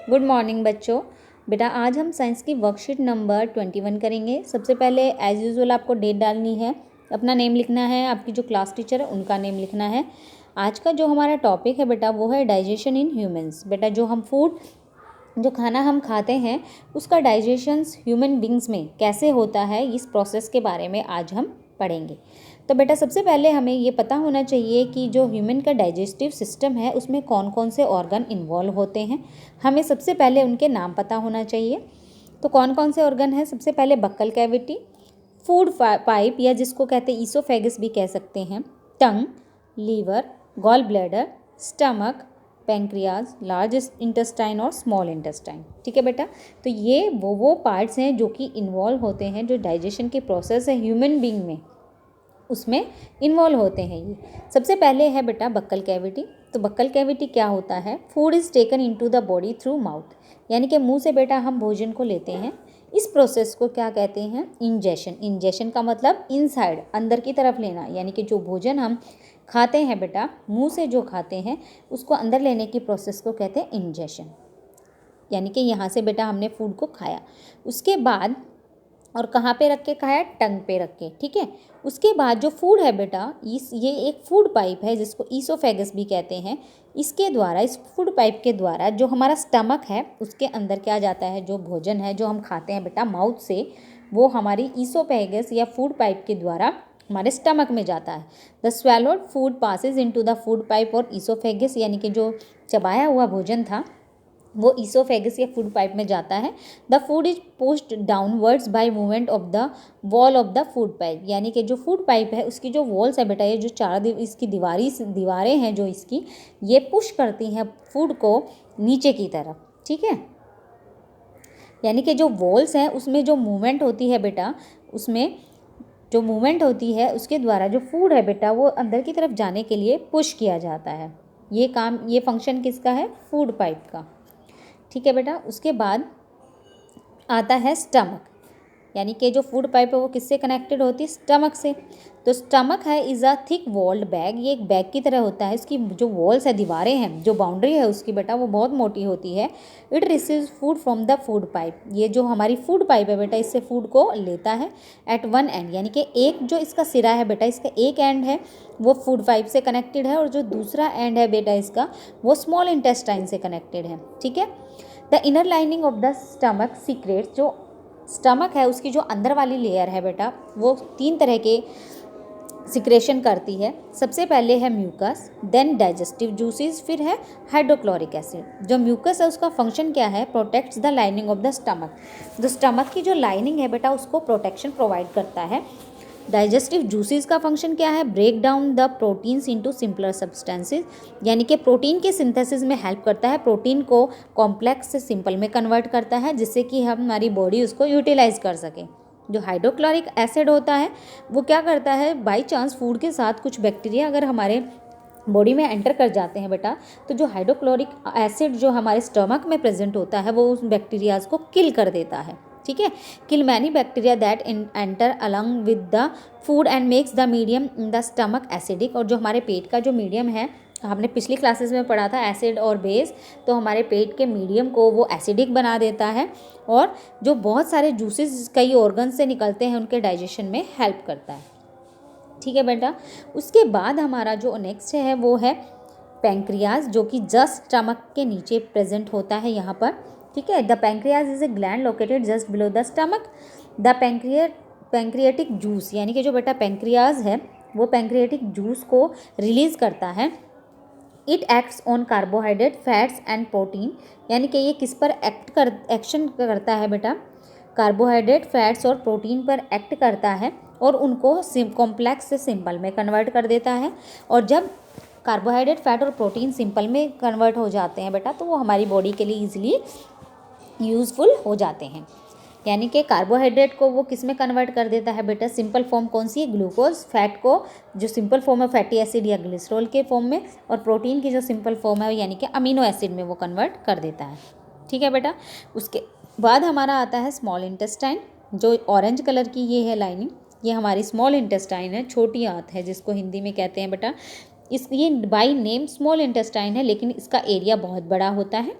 Good morning बच्चों। बेटा आज हम साइंस की वर्कशीट नंबर 21 करेंगे। सबसे पहले एज यूजुअल आपको डेट डालनी है, अपना नेम लिखना है, आपकी जो क्लास टीचर है उनका नेम लिखना है। आज का जो हमारा टॉपिक है बेटा वो है डाइजेशन इन ह्यूमंस। बेटा जो खाना हम खाते हैं उसका डाइजेशंस ह्यूमन बींग्स में कैसे होता है, इस प्रोसेस के बारे में आज हम पढ़ेंगे। तो बेटा सबसे पहले हमें ये पता होना चाहिए कि जो ह्यूमन का डाइजेस्टिव सिस्टम है उसमें कौन कौन से ऑर्गन इन्वॉल्व होते हैं। हमें सबसे पहले उनके नाम पता होना चाहिए। तो कौन कौन से ऑर्गन हैं? सबसे पहले बक्कल कैविटी, फूड पाइप या जिसको कहते हैं ईसोफेगस भी कह सकते हैं, tongue, liver, gall bladder, stomach, pancreas, large intestine और स्मॉल इंटेस्टाइन। ठीक है बेटा, तो ये वो पार्ट्स हैं जो कि इन्वॉल्व होते हैं, जो डाइजेशन के प्रोसेस है ह्यूमन बींग में उसमें इन्वॉल्व होते हैं। ये सबसे पहले है बेटा बक्कल कैविटी। तो बक्कल कैविटी क्या होता है? Food is taken into the body through mouth, यानी कि मुंह से बेटा हम भोजन को लेते हैं। इस प्रोसेस को क्या कहते हैं? इंजेशन। इंजेशन का मतलब इनसाइड, अंदर की तरफ लेना, यानी कि जो भोजन हम खाते हैं बेटा मुंह से जो खाते हैं उसको अंदर लेने की प्रोसेस को कहते हैं इंजेशन। यानी कि यहाँ से बेटा हमने फूड को खाया, उसके बाद और कहाँ पे रख के खाया? टंग पे रख के। ठीक है, उसके बाद जो फूड है बेटा ये एक फूड पाइप है जिसको ईसोफेगस भी कहते हैं। इसके द्वारा, इस फूड पाइप के द्वारा जो हमारा स्टमक है उसके अंदर क्या जाता है? जो भोजन है जो हम खाते हैं बेटा माउथ से, वो हमारी ईसोफेगस या फूड पाइप के द्वारा हमारे स्टमक में जाता है। The swallowed food passes into the food pipe और ईसोफेगस, यानी कि जो चबाया हुआ भोजन था वो ईसोफेगस या फूड पाइप में जाता है। The food is pushed downwards by movement of the wall of the food pipe, यानी कि जो फूड पाइप है उसकी जो वॉल्स है बेटा, ये जो इसकी दीवारें हैं जो इसकी, ये पुश करती हैं फूड को नीचे की तरफ। ठीक है, यानी कि जो वॉल्स हैं उसमें जो मूवमेंट होती है बेटा, उसमें जो मूवमेंट होती है उसके द्वारा जो फूड है बेटा वो अंदर की तरफ जाने के लिए पुश किया जाता है। ये फंक्शन किसका है? फूड पाइप का। ठीक है बेटा, उसके बाद आता है स्टमक, यानी कि जो फूड पाइप है वो किससे कनेक्टेड होती है? स्टमक से। तो स्टमक है is a thick walled bag, ये एक बैग की तरह होता है। इसकी जो वॉल्स है, दीवारें हैं, जो बाउंड्री है उसकी बेटा वो बहुत मोटी होती है। It receives food from the food pipe, ये जो हमारी फूड पाइप है बेटा इससे फूड को लेता है। एट वन एंड, यानी कि एक जो इसका सिरा है बेटा, इसका एक एंड है वो फूड पाइप से कनेक्टेड है और जो दूसरा एंड है बेटा इसका वो स्मॉल इंटेस्टाइन से कनेक्टेड है। ठीक है, the inner lining of the stomach secrets, जो स्टमक है उसकी जो अंदर वाली लेयर है बेटा वो 3 तरह के सिक्रेशन करती है। सबसे पहले है म्यूकस, देन डाइजेस्टिव जूसेस, फिर है हाइड्रोक्लोरिक एसिड। जो म्यूकस है उसका फंक्शन क्या है? Protects the lining of the stomach. जो स्टमक की जो लाइनिंग है बेटा उसको प्रोटेक्शन प्रोवाइड करता है। डाइजेस्टिव जूसेस का फंक्शन क्या है? Break down the proteins into simpler substances, यानी कि प्रोटीन के सिंथेसिस में हेल्प करता है। प्रोटीन को कॉम्प्लेक्स से सिंपल में कन्वर्ट करता है जिससे कि हमारी बॉडी उसको यूटिलाइज कर सके। जो हाइड्रोक्लोरिक एसिड होता है वो क्या करता है? बाई चांस फूड के साथ कुछ बैक्टीरिया अगर हमारे बॉडी में एंटर कर जाते हैं बेटा, तो जो हाइड्रोक्लोरिक एसिड जो हमारे स्टमक में प्रेजेंट होता है वो उस बैक्टीरियाज को किल कर देता है। ठीक है, kill many bacteria that enter along with the food and makes the medium in the stomach acidic. और जो हमारे पेट का जो मीडियम है, हमने पिछली क्लासेस में पढ़ा था एसिड और बेस, तो हमारे पेट के मीडियम को वो एसिडिक बना देता है और जो बहुत सारे जूसेस कई ऑर्गन से निकलते हैं उनके डाइजेशन में हेल्प करता है। ठीक है बेटा, उसके बाद हमारा जो नेक्स्ट है वो है पैंक्रियाज, जो कि जस्ट स्टमक के नीचे प्रेजेंट होता है यहाँ पर। ठीक है, the pancreas is a gland located just below the stomach. The pancreatic juice, यानी कि जो बेटा पैंक्रियाज है वो पैंक्रियाटिक जूस को रिलीज़ करता है। It acts on carbohydrate, fats and protein, यानी कि ये किस पर एक्शन करता है बेटा? कार्बोहाइड्रेट, फैट्स और प्रोटीन पर एक्ट करता है और उनको कॉम्प्लेक्स से सिंपल में कन्वर्ट कर देता है। और जब कार्बोहाइड्रेट, फैट और प्रोटीन सिंपल में कन्वर्ट हो जाते हैं बेटा तो वो हमारी बॉडी के लिए ईजिली यूज़फुल हो जाते हैं। यानी कि कार्बोहाइड्रेट को वो किस में कन्वर्ट कर देता है बेटा? सिंपल फॉर्म कौन सी है? ग्लूकोज। फैट को जो सिंपल फॉर्म है फैटी एसिड या ग्लिसरॉल के फॉर्म में, और प्रोटीन की जो सिंपल फॉर्म है यानी कि अमीनो एसिड में वो कन्वर्ट कर देता है। ठीक है बेटा, उसके बाद हमारा आता है स्मॉल इंटेस्टाइन। जो ऑरेंज कलर की ये है लाइनिंग, ये हमारी स्मॉल इंटेस्टाइन है, छोटी आंत है जिसको हिंदी में कहते हैं बेटा। ये बाई नेम स्मॉल इंटेस्टाइन है लेकिन इसका एरिया बहुत बड़ा होता है।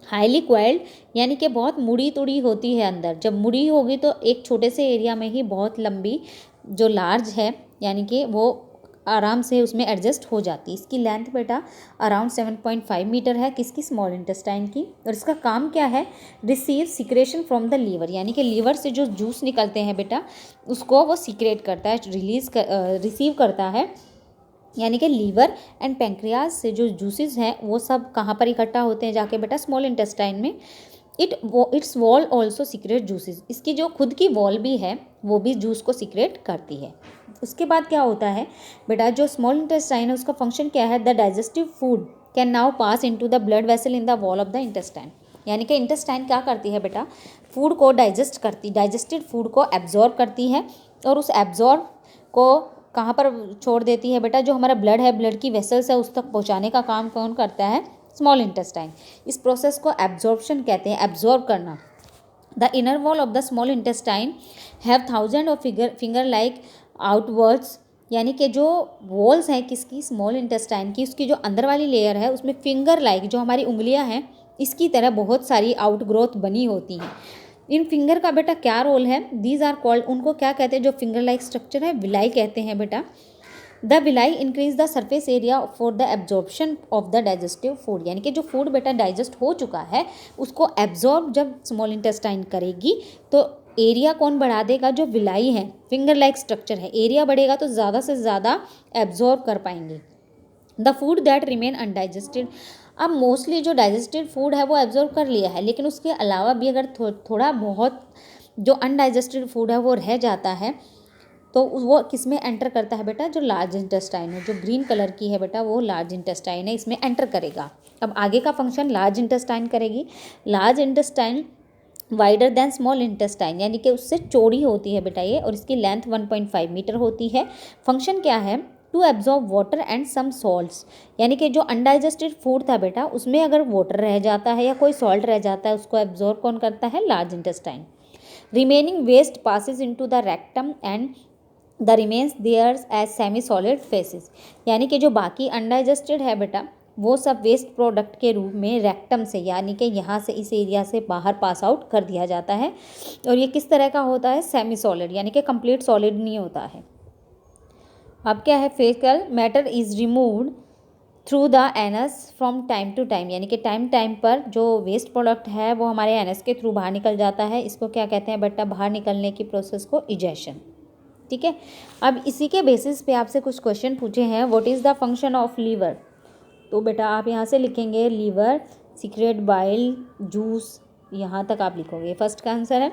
हाईली क्वाइल्ड यानी कि बहुत मुड़ी तुड़ी होती है अंदर। जब मुड़ी होगी तो एक छोटे से एरिया में ही बहुत लंबी जो लार्ज है यानी कि वो आराम से उसमें एडजस्ट हो जाती है। इसकी लेंथ बेटा अराउंड 7.5 मीटर है, किसकी, स्मॉल इंटेस्टाइन की। और इसका काम क्या है, receive secretion from the liver, यानी कि लीवर से जो जूस निकलते हैं बेटा उसको वो सीक्रेट करता है, रिसीव करता है। यानी कि लीवर एंड पेंक्रियाज से जो जूसेस हैं वो सब कहाँ पर इकट्ठा होते हैं जाके बेटा, स्मॉल इंटेस्टाइन में। It's wall also secret juices, इसकी जो खुद की वॉल भी है वो भी जूस को सीक्रेट करती है। उसके बाद क्या होता है बेटा, जो स्मॉल इंटेस्टाइन है उसका फंक्शन क्या है, the digestive food can now pass into the blood vessel in the wall of the intestine. यानी कि इंटेस्टाइन क्या करती है बेटा, फूड को डाइजेस्टेड फूड को एब्जॉर्ब करती है और उस एब्जॉर्ब को कहाँ पर छोड़ देती है बेटा, जो हमारा ब्लड है, ब्लड की वेसल्स है उस तक पहुँचाने का काम कौन करता है, स्मॉल इंटेस्टाइन। इस प्रोसेस को एब्जॉर्प्शन कहते हैं, एब्जॉर्ब करना। The inner wall of the small intestine have thousand of finger like outwards, यानी कि जो वॉल्स हैं किसकी, स्मॉल इंटेस्टाइन की, उसकी जो अंदर वाली लेयर है उसमें फिंगर लाइक, जो हमारी उंगलियां हैं इसकी तरह बहुत सारी आउटग्रोथ बनी होती हैं। इन फिंगर का बेटा क्या रोल है, दीज आर कॉल्ड, उनको क्या कहते हैं, जो फिंगर लाइक स्ट्रक्चर है विलाई कहते हैं बेटा। The villi increase the surface area for the absorption of the digestive food, यानी कि जो फूड बेटा डाइजेस्ट हो चुका है उसको एब्जॉर्ब जब स्मॉल इंटेस्टाइन करेगी तो एरिया कौन बढ़ा देगा, जो विलाई है, फिंगर लाइक स्ट्रक्चर है, एरिया बढ़ेगा तो ज़्यादा से ज़्यादा एब्जॉर्ब कर पाएंगे। The food that remain undigested, अब मोस्टली जो डाइजेस्टेड फूड है वो एब्जॉर्ब कर लिया है, लेकिन उसके अलावा भी अगर थोड़ा बहुत जो अनडाइजेस्टेड फूड है वो रह जाता है तो वो किस में एंटर करता है बेटा, जो लार्ज इंटेस्टाइन है, जो ग्रीन कलर की है बेटा वो लार्ज इंटेस्टाइन है, इसमें एंटर करेगा। अब आगे का फंक्शन लार्ज इंटेस्टाइन करेगी। Large intestine wider than small intestine, यानी कि उससे चौड़ी होती है बेटा ये, और इसकी लेंथ 1.5 मीटर होती है। फंक्शन क्या है, to absorb water and some salts, यानी कि जो अनडाइजेस्टेड फूड था बेटा उसमें अगर वाटर रह जाता है या कोई सॉल्ट रह जाता है उसको एब्जॉर्ब कौन करता है, large intestine. Remaining waste passes into the rectum and the remains there as semi solid faeces, यानी कि जो बाकी अनडाइजेस्टेड है बेटा वो सब वेस्ट प्रोडक्ट के रूप में रेक्टम से, यानी कि यहाँ से इस एरिया से बाहर पास आउट कर दिया जाता है। और ये किस तरह का होता है, सेमी सॉलिड, यानी कि कंप्लीट सॉलिड नहीं होता है। अब क्या है, faecal matter is removed through the anus from time to time, यानी कि टाइम पर जो वेस्ट प्रोडक्ट है वो हमारे एनस के थ्रू बाहर निकल जाता है। इसको क्या कहते हैं बेटा, बाहर निकलने की प्रोसेस को इजेशन। ठीक है, अब इसी के बेसिस पे आपसे कुछ क्वेश्चन पूछे हैं, what is the function of liver, तो बेटा आप यहाँ से लिखेंगे लीवर सीक्रेट बाइल जूस, यहाँ तक आप लिखोगे। फर्स्ट का आंसर है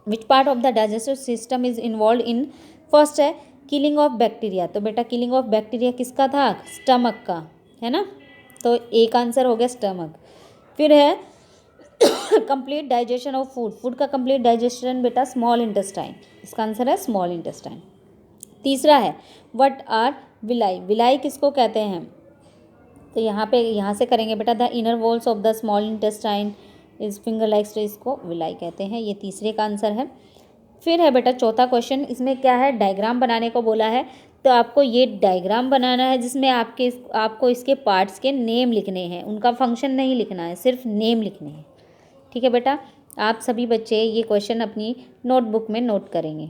which part of the digestive system is involve in, first है किलिंग ऑफ बैक्टीरिया, तो बेटा किलिंग ऑफ बैक्टीरिया किसका था, स्टमक का, है ना, तो एक आंसर हो गया स्टमक। फिर है complete digestion of food, food का कंप्लीट डाइजेशन बेटा स्मॉल इंटेस्टाइन, इसका आंसर है स्मॉल इंटेस्टाइन। तीसरा है व्हाट आर विलाई, विलाई किसको कहते हैं, तो यहाँ से करेंगे बेटा, the inner walls of the small intestine is finger like, इसको विलाई कहते हैं, ये तीसरे का आंसर है। फिर है बेटा चौथा क्वेश्चन, इसमें क्या है, डायग्राम बनाने को बोला है, तो आपको ये डायग्राम बनाना है जिसमें आपको इसके पार्ट्स के नेम लिखने हैं, उनका फंक्शन नहीं लिखना है, सिर्फ नेम लिखने हैं। ठीक है बेटा, आप सभी बच्चे ये क्वेश्चन अपनी नोटबुक में नोट करेंगे।